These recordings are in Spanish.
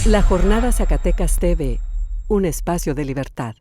La Jornada Zacatecas TV, un espacio de libertad.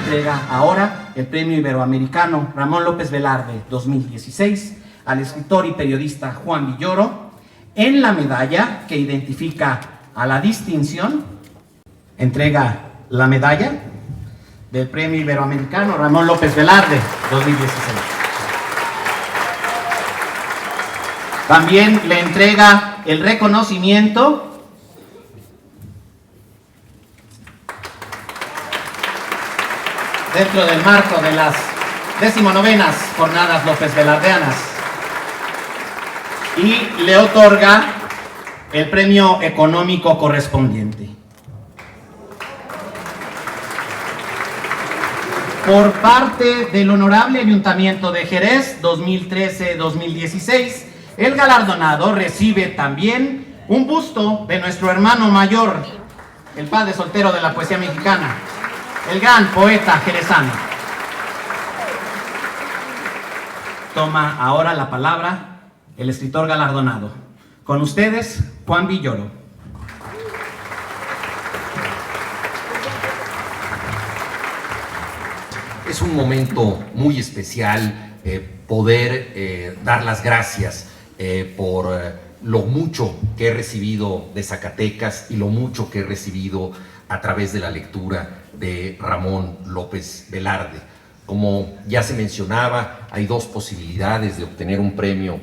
Entrega ahora el Premio Iberoamericano Ramón López Velarde 2016 al escritor y periodista Juan Villoro en la medalla que identifica a la distinción. Entrega la medalla del Premio Iberoamericano Ramón López Velarde 2016. También le entrega el reconocimiento dentro del marco de las 19ª Jornadas López Velardeanas y le otorga el premio económico correspondiente. Por parte del Honorable Ayuntamiento de Jerez 2013-2016, el galardonado recibe también un busto de nuestro hermano mayor, el padre soltero de la poesía mexicana, el gran poeta jerezano. Toma ahora la palabra el escritor galardonado. Con ustedes, Juan Villoro. Es un momento muy especial poder dar las gracias por lo mucho que he recibido de Zacatecas y lo mucho que he recibido a través de la lectura de Ramón López Velarde. Como ya se mencionaba, hay dos posibilidades de obtener un premio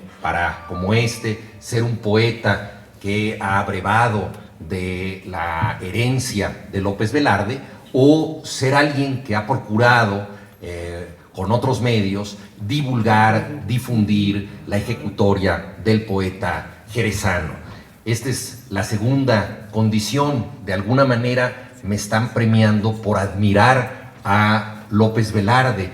como este: ser un poeta que ha abrevado de la herencia de López Velarde, o ser alguien que ha procurado con otros medios divulgar, difundir la ejecutoria del poeta jerezano. Esta es la segunda condición. De alguna manera me están premiando por admirar a López Velarde.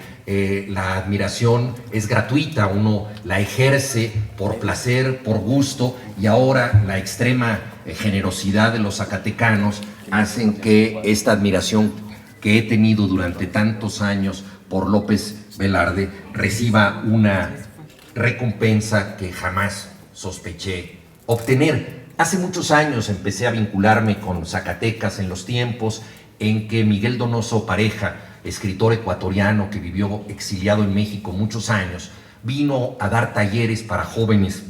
La admiración es gratuita, uno la ejerce por placer, por gusto, y ahora la extrema generosidad de los zacatecanos hacen que esta admiración que he tenido durante tantos años por López Velarde reciba una recompensa que jamás sospeché obtener. Hace muchos años empecé a vincularme con Zacatecas en los tiempos en que Miguel Donoso Pareja, escritor ecuatoriano que vivió exiliado en México muchos años, vino a dar talleres para jóvenes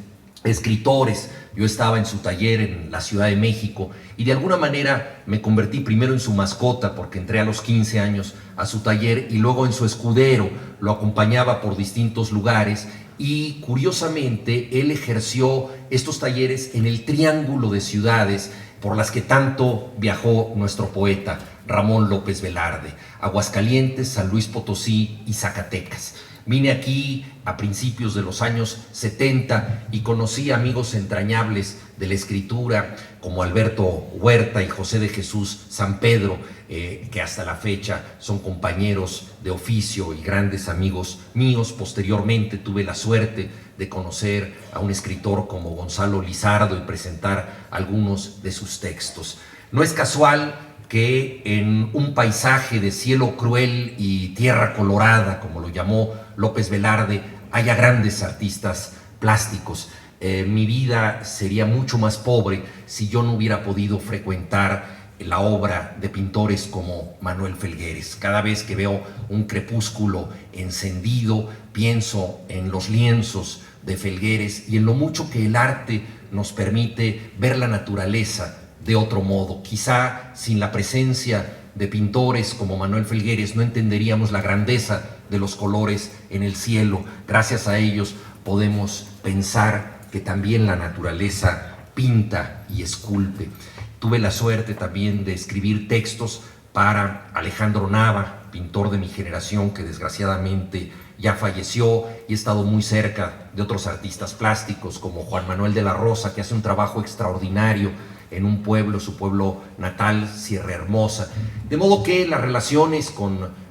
escritores. Yo estaba en su taller en la Ciudad de México y de alguna manera me convertí primero en su mascota, porque entré a los 15 años a su taller, y luego en su escudero. Lo acompañaba por distintos lugares y curiosamente él ejerció estos talleres en el triángulo de ciudades por las que tanto viajó nuestro poeta Ramón López Velarde: Aguascalientes, San Luis Potosí y Zacatecas. Vine aquí a principios de los años 70 y conocí amigos entrañables de la escritura como Alberto Huerta y José de Jesús San Pedro, que hasta la fecha son compañeros de oficio y grandes amigos míos. Posteriormente tuve la suerte de conocer a un escritor como Gonzalo Lizardo y presentar algunos de sus textos. No es casual que en un paisaje de cielo cruel y tierra colorada, como lo llamó López Velarde, haya grandes artistas plásticos. Mi vida sería mucho más pobre si yo no hubiera podido frecuentar la obra de pintores como Manuel Felgueres. Cada vez que veo un crepúsculo encendido, pienso en los lienzos de Felgueres y en lo mucho que el arte nos permite ver la naturaleza de otro modo. Quizá sin la presencia de pintores como Manuel Felgueres no entenderíamos la grandeza de los colores en el cielo. Gracias a ellos podemos pensar que también la naturaleza pinta y esculpe. Tuve la suerte también de escribir textos para Alejandro Nava, pintor de mi generación que desgraciadamente ya falleció, y he estado muy cerca de otros artistas plásticos como Juan Manuel de la Rosa, que hace un trabajo extraordinario en un pueblo, su pueblo natal, Sierra Hermosa. De modo que las relaciones con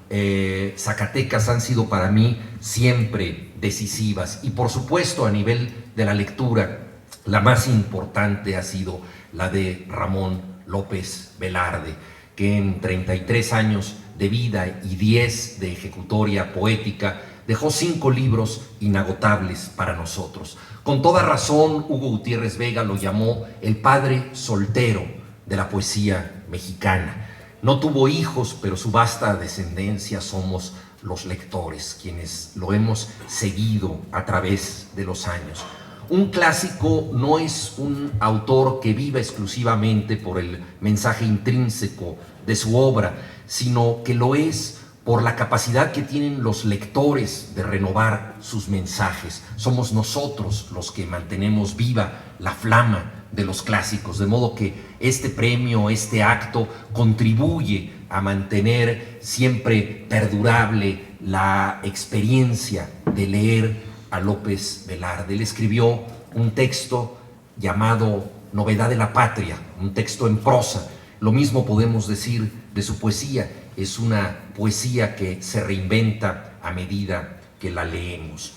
Zacatecas han sido para mí siempre decisivas. Y por supuesto, a nivel de la lectura, la más importante ha sido la de Ramón López Velarde, que en 33 años de vida y 10 de ejecutoria poética dejó 5 libros inagotables para nosotros. Con toda razón, Hugo Gutiérrez Vega lo llamó el padre soltero de la poesía mexicana. No tuvo hijos, pero su vasta descendencia somos los lectores, quienes lo hemos seguido a través de los años. Un clásico no es un autor que viva exclusivamente por el mensaje intrínseco de su obra, sino que lo es por la capacidad que tienen los lectores de renovar sus mensajes. Somos nosotros los que mantenemos viva la flama de los clásicos, de modo que este premio, este acto, contribuye a mantener siempre perdurable la experiencia de leer a López Velarde. Él escribió un texto llamado Novedad de la Patria, un texto en prosa. Lo mismo podemos decir de su poesía. Es una poesía que se reinventa a medida que la leemos.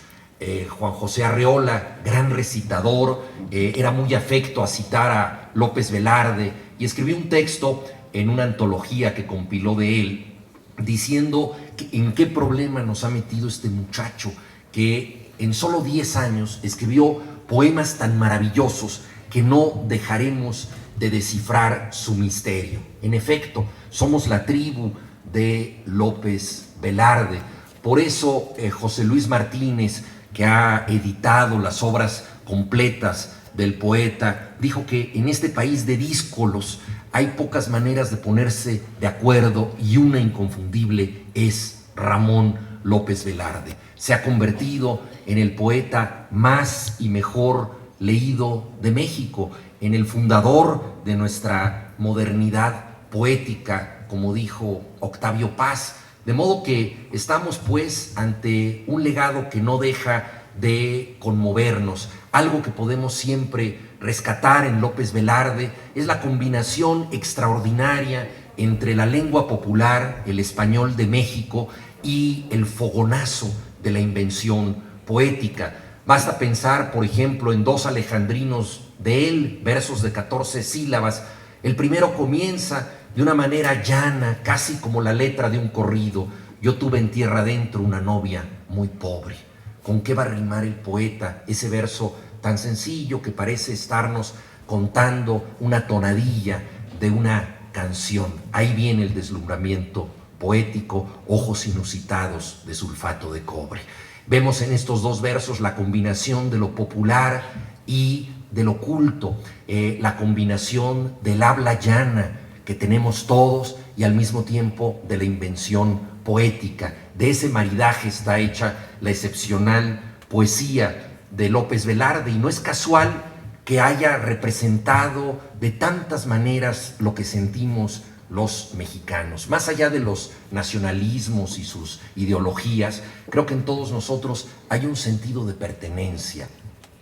Juan José Arreola, gran recitador, era muy afecto a citar a López Velarde y escribió un texto en una antología que compiló de él, diciendo en qué problema nos ha metido este muchacho que en solo 10 años escribió poemas tan maravillosos que no dejaremos de descifrar su misterio. En efecto, somos la tribu de López Velarde. Por eso José Luis Martínez, que ha editado las obras completas del poeta, dijo que en este país de díscolos hay pocas maneras de ponerse de acuerdo y una inconfundible es Ramón López Velarde. Se ha convertido en el poeta más y mejor leído de México, en el fundador de nuestra modernidad poética, como dijo Octavio Paz. De modo que estamos pues ante un legado que no deja de conmovernos. Algo que podemos siempre rescatar en López Velarde es la combinación extraordinaria entre la lengua popular, el español de México, y el fogonazo de la invención poética. Basta pensar, por ejemplo, en 2 alejandrinos de él, versos de 14 sílabas. El primero comienza de una manera llana, casi como la letra de un corrido. Yo tuve en tierra adentro una novia muy pobre. ¿Con qué va a rimar el poeta ese verso tan sencillo que parece estarnos contando una tonadilla de una canción? Ahí viene el deslumbramiento poético, ojos inusitados de sulfato de cobre. Vemos en estos 2 versos la combinación de lo popular y de lo culto, la combinación del habla llana que tenemos todos y al mismo tiempo de la invención poética. De ese maridaje está hecha la excepcional poesía de López Velarde, y no es casual que haya representado de tantas maneras lo que sentimos los mexicanos. Más allá de los nacionalismos y sus ideologías, creo que en todos nosotros hay un sentido de pertenencia.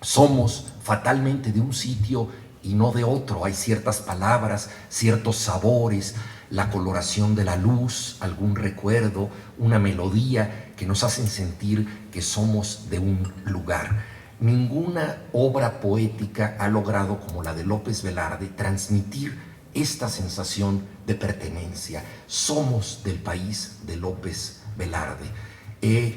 Somos fatalmente de un sitio y no de otro. Hay ciertas palabras, ciertos sabores, la coloración de la luz, algún recuerdo, una melodía que nos hacen sentir que somos de un lugar. Ninguna obra poética ha logrado, como la de López Velarde, transmitir esta sensación de pertenencia. Somos del país de López Velarde.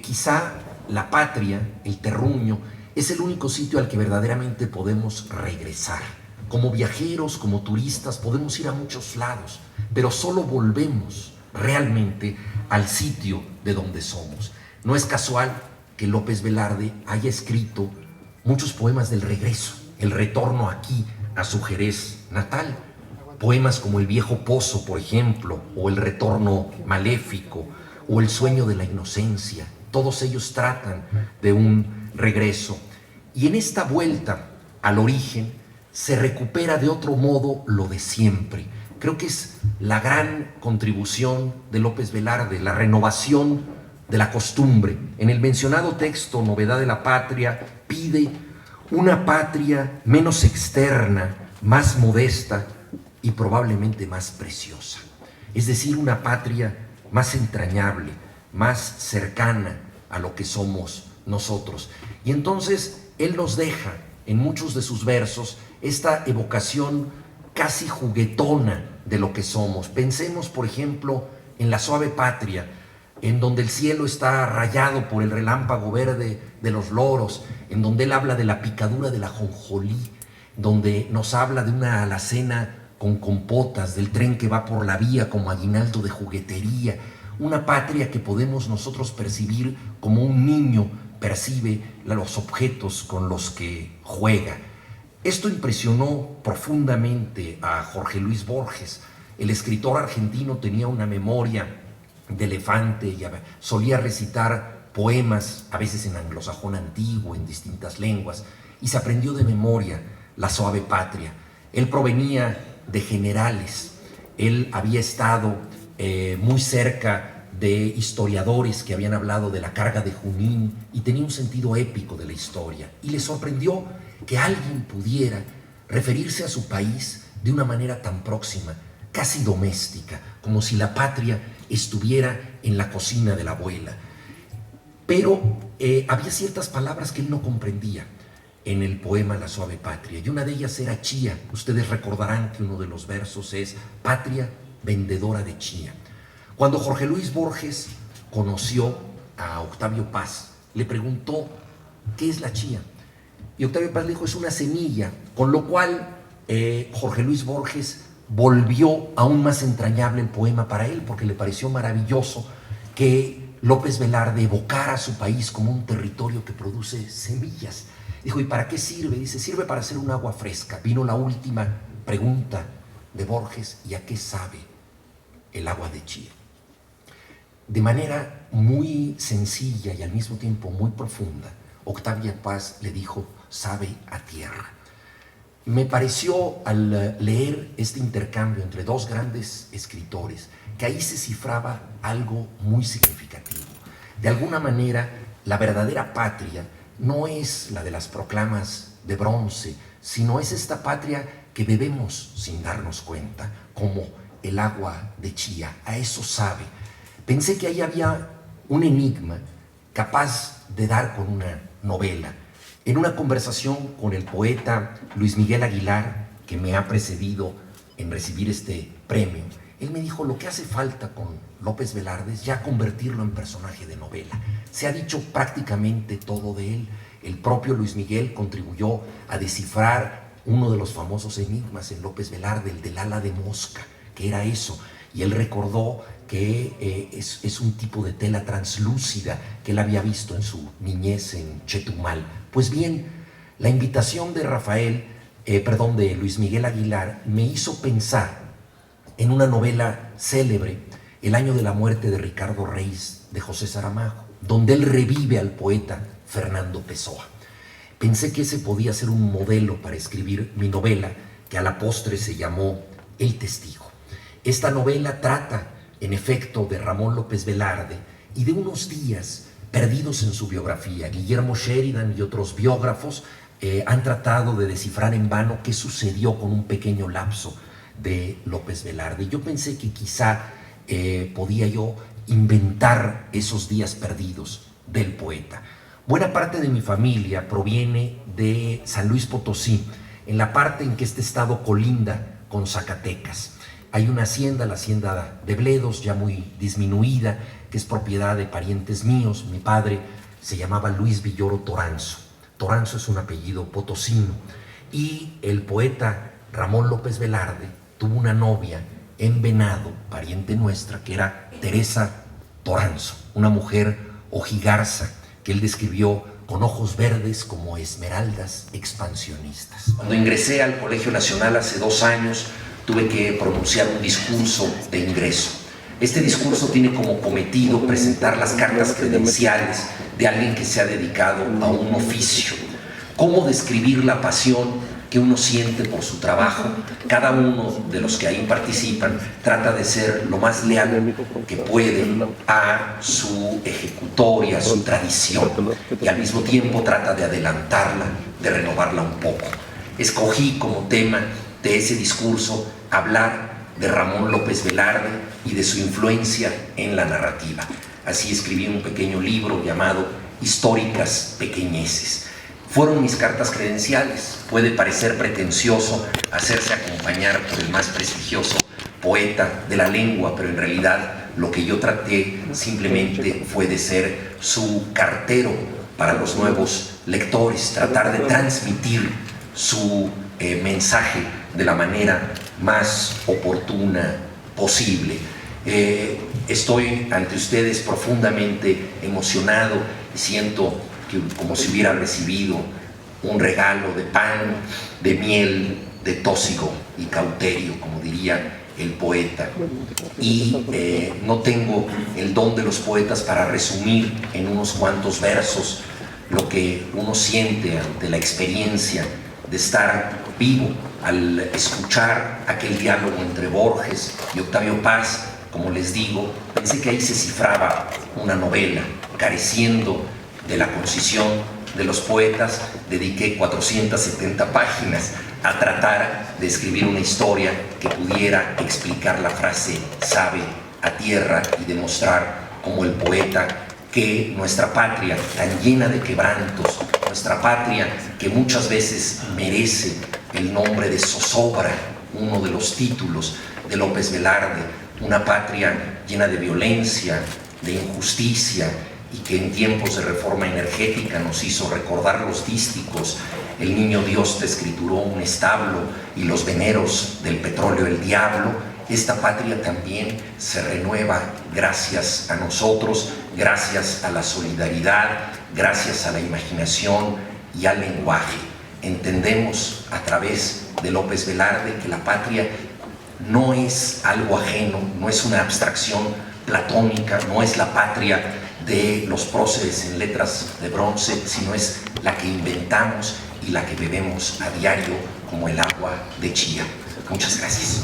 Quizá la patria, el terruño, es el único sitio al que verdaderamente podemos regresar. Como viajeros, como turistas, podemos ir a muchos lados, pero solo volvemos realmente al sitio de donde somos. No es casual que López Velarde haya escrito muchos poemas del regreso, el retorno aquí a su Jerez natal. Poemas como El viejo pozo, por ejemplo, o El retorno maléfico, o El sueño de la inocencia. Todos ellos tratan de un regreso. Y en esta vuelta al origen se recupera de otro modo lo de siempre. Creo que es la gran contribución de López Velarde, la renovación de la costumbre. En el mencionado texto, Novedad de la Patria, pide una patria menos externa, más modesta y probablemente más preciosa. Es decir, una patria más entrañable, más cercana a lo que somos nosotros. Y entonces él nos deja en muchos de sus versos esta evocación casi juguetona de lo que somos. Pensemos, por ejemplo, en La suave patria, en donde el cielo está rayado por el relámpago verde de los loros, en donde él habla de la picadura de la jonjolí, donde nos habla de una alacena con compotas, del tren que va por la vía como aguinaldo de juguetería, una patria que podemos nosotros percibir como un niño percibe los objetos con los que juega. Esto impresionó profundamente a Jorge Luis Borges. El escritor argentino tenía una memoria de elefante y solía recitar poemas, a veces en anglosajón antiguo, en distintas lenguas, y se aprendió de memoria La suave patria. Él provenía de generales, él había estado muy cerca de historiadores que habían hablado de la carga de Junín y tenía un sentido épico de la historia. Y le sorprendió que alguien pudiera referirse a su país de una manera tan próxima, casi doméstica, como si la patria estuviera en la cocina de la abuela. Pero había ciertas palabras que él no comprendía en el poema La suave patria, y una de ellas era chía. Ustedes recordarán que uno de los versos es patria vendedora de chía. Cuando Jorge Luis Borges conoció a Octavio Paz, le preguntó ¿qué es la chía? Y Octavio Paz le dijo, es una semilla, con lo cual Jorge Luis Borges volvió aún más entrañable el poema para él, porque le pareció maravilloso que López Velarde evocara a su país como un territorio que produce semillas. Dijo, ¿y para qué sirve? Dice, sirve para hacer un agua fresca. Vino la última pregunta de Borges, ¿y a qué sabe el agua de chía? De manera muy sencilla y al mismo tiempo muy profunda, Octavio Paz le dijo, sabe a tierra. Me pareció al leer este intercambio entre dos grandes escritores que ahí se cifraba algo muy significativo. De alguna manera, la verdadera patria no es la de las proclamas de bronce, sino es esta patria que bebemos sin darnos cuenta, como el agua de chía. A eso sabe. Pensé que ahí había un enigma capaz de dar con una novela. En una conversación con el poeta Luis Miguel Aguilar, que me ha precedido en recibir este premio, él me dijo, lo que hace falta con López Velarde es ya convertirlo en personaje de novela. Se ha dicho prácticamente todo de él. El propio Luis Miguel contribuyó a descifrar uno de los famosos enigmas en López Velarde, el del ala de mosca, que era eso. Y él recordó que es un tipo de tela translúcida que él había visto en su niñez en Chetumal. Pues bien, la invitación de de Luis Miguel Aguilar me hizo pensar en una novela célebre, El año de la muerte de Ricardo Reis, de José Saramago, donde él revive al poeta Fernando Pessoa. Pensé que ese podía ser un modelo para escribir mi novela, que a la postre se llamó El testigo. Esta novela trata, en efecto, de Ramón López Velarde y de unos días perdidos en su biografía. Guillermo Sheridan y otros biógrafos han tratado de descifrar en vano qué sucedió con un pequeño lapso de López Velarde. Yo pensé que quizá podía yo inventar esos días perdidos del poeta. Buena parte de mi familia proviene de San Luis Potosí, en la parte en que este estado colinda con Zacatecas. Hay una hacienda, la hacienda de Bledos, ya muy disminuida, que es propiedad de parientes míos. Mi padre se llamaba Luis Villoro Toranzo. Toranzo es un apellido potosino. Y el poeta Ramón López Velarde tuvo una novia en Venado, pariente nuestra, que era Teresa Toranzo, una mujer ojigarza que él describió con ojos verdes como esmeraldas expansionistas. Cuando ingresé al Colegio Nacional hace 2 años, tuve que pronunciar un discurso de ingreso. Este discurso tiene como cometido presentar las cartas credenciales de alguien que se ha dedicado a un oficio. Cómo describir la pasión que uno siente por su trabajo. Cada uno de los que ahí participan trata de ser lo más leal que puede a su ejecutor y a su tradición, y al mismo tiempo trata de adelantarla, de renovarla un poco. Escogí como tema de ese discurso, hablar de Ramón López Velarde y de su influencia en la narrativa. Así escribí un pequeño libro llamado Históricas Pequeñeces. Fueron mis cartas credenciales. Puede parecer pretencioso hacerse acompañar por el más prestigioso poeta de la lengua, pero en realidad lo que yo traté simplemente fue de ser su cartero para los nuevos lectores, tratar de transmitir su mensaje de la manera más oportuna posible. Estoy ante ustedes profundamente emocionado y siento que como si hubiera recibido un regalo de pan, de miel, de tósigo y cauterio, como diría el poeta. Y no tengo el don de los poetas para resumir en unos cuantos versos lo que uno siente ante la experiencia de estar vivo al escuchar aquel diálogo entre Borges y Octavio Paz. Como les digo, pensé que ahí se cifraba una novela. Careciendo de la concisión de los poetas, dediqué 470 páginas a tratar de escribir una historia que pudiera explicar la frase "sabe a tierra" y demostrar como el poeta que nuestra patria tan llena de quebrantos, nuestra patria que muchas veces merece el nombre de zozobra, uno de los títulos de López Velarde, una patria llena de violencia, de injusticia, y que en tiempos de reforma energética nos hizo recordar los dísticos: el niño Dios te escrituró un establo y los veneros del petróleo el diablo. Esta patria también se renueva gracias a nosotros, gracias a la solidaridad, gracias a la imaginación y al lenguaje. Entendemos a través de López Velarde que la patria no es algo ajeno, no es una abstracción platónica, no es la patria de los próceres en letras de bronce, sino es la que inventamos y la que bebemos a diario como el agua de Chía. Muchas gracias.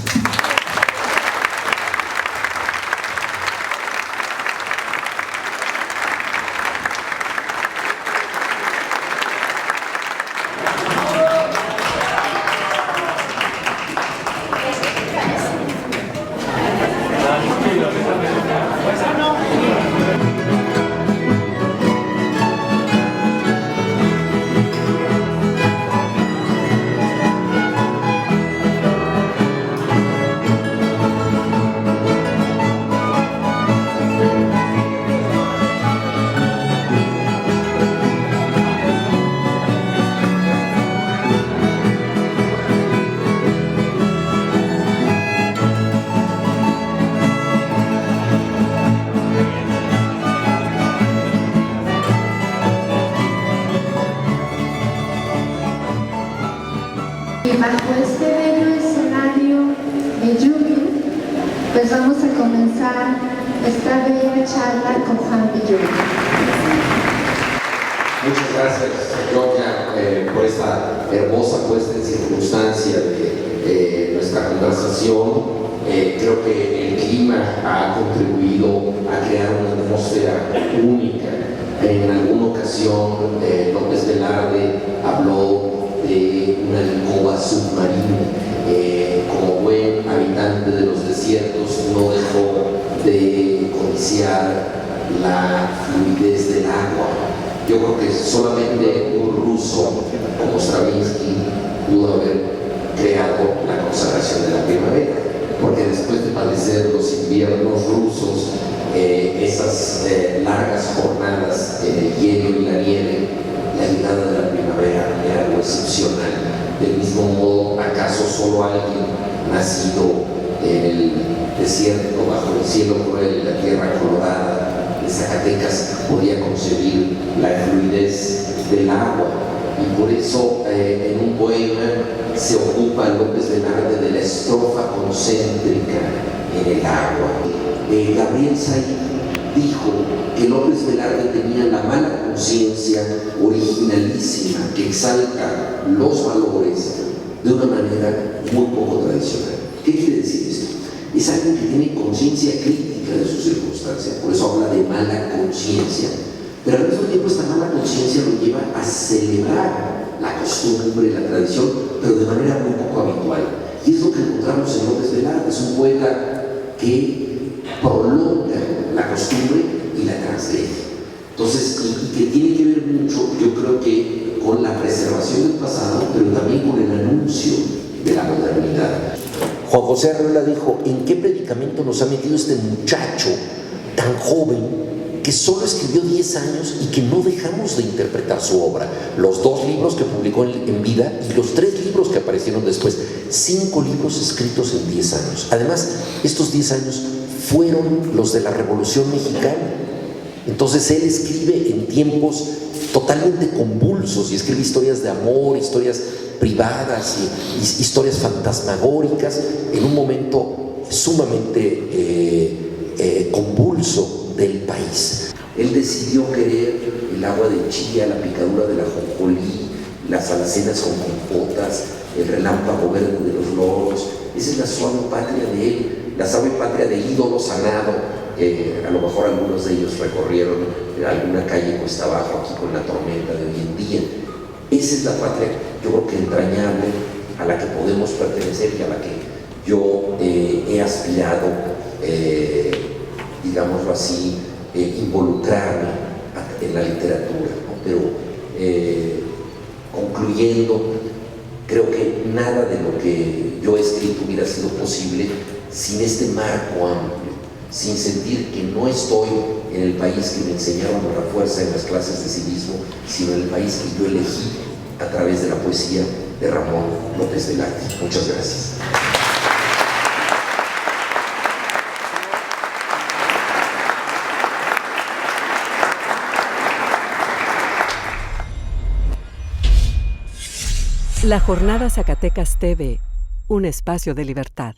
Bajo este bello escenario de lluvia, pues vamos a comenzar esta bella charla con Juan Villoro. Muchas gracias, Georgia, por esta hermosa puesta en circunstancia de nuestra conversación. Creo que el clima ha contribuido a crear una atmósfera única. En alguna ocasión, López Velarde habló de una alcoba submarina. Como buen habitante de los desiertos, no dejó de codiciar la fluidez del agua. Yo creo que solamente un ruso como Stravinsky pudo haber creado la consagración de la primavera, porque después de padecer los inviernos rusos, esas largas jornadas en el hielo y la nieve, la llegada de la primavera era algo excepcional. Del mismo modo, ¿acaso solo alguien nacido en el desierto, bajo el cielo cruel y la tierra colorada de Zacatecas, podía concebir la fluidez del agua? Y por eso en un poema se ocupa López Velarde de la estrofa concéntrica en el agua. Gabriel Said dijo que López Velarde tenía la mala conciencia originalísima que exalta los valores de una manera muy poco tradicional. ¿Qué quiere decir esto? Es alguien que tiene conciencia crítica de su circunstancia, por eso habla de mala conciencia, pero al mismo tiempo esta mala conciencia lo lleva a celebrar la costumbre, la tradición, pero de manera muy poco habitual. Y es lo que encontramos en López Velarde. Es un poeta que prolonga la costumbre y la transgrede. Entonces, y que tiene que ver mucho, yo creo que con la preservación del pasado, pero también con el anuncio de la modernidad. Juan José Arreola dijo: ¿en qué predicamento nos ha metido este muchacho tan joven que solo escribió 10 años y que no dejamos de interpretar su obra? Los 2 libros que publicó en vida y los 3 libros que aparecieron después. 5 libros escritos en 10 años. Además, estos 10 años fueron los de la Revolución Mexicana. Entonces él escribe en tiempos totalmente convulsos y escribe historias de amor, historias privadas y historias fantasmagóricas en un momento sumamente convulso del país. Él decidió querer el agua de chía, la picadura de la jonjolí, las alacenas con compotas, el relámpago verde de los loros. Esa es la suave patria de él, la suave patria del ídolo sanado. A lo mejor algunos de ellos recorrieron alguna calle cuesta abajo aquí con la tormenta de hoy en día. Esa es la patria, yo creo que entrañable, a la que podemos pertenecer y a la que yo he aspirado, digámoslo así, involucrarme en la literatura, ¿no? Pero concluyendo, creo que nada de lo que yo he escrito hubiera sido posible sin este marco amplio, sin sentir que no estoy en el país que me enseñaron a la fuerza en las clases de civismo, sino en el país que yo elegí a través de la poesía de Ramón López Velarde. Muchas gracias. La Jornada Zacatecas TV, un espacio de libertad.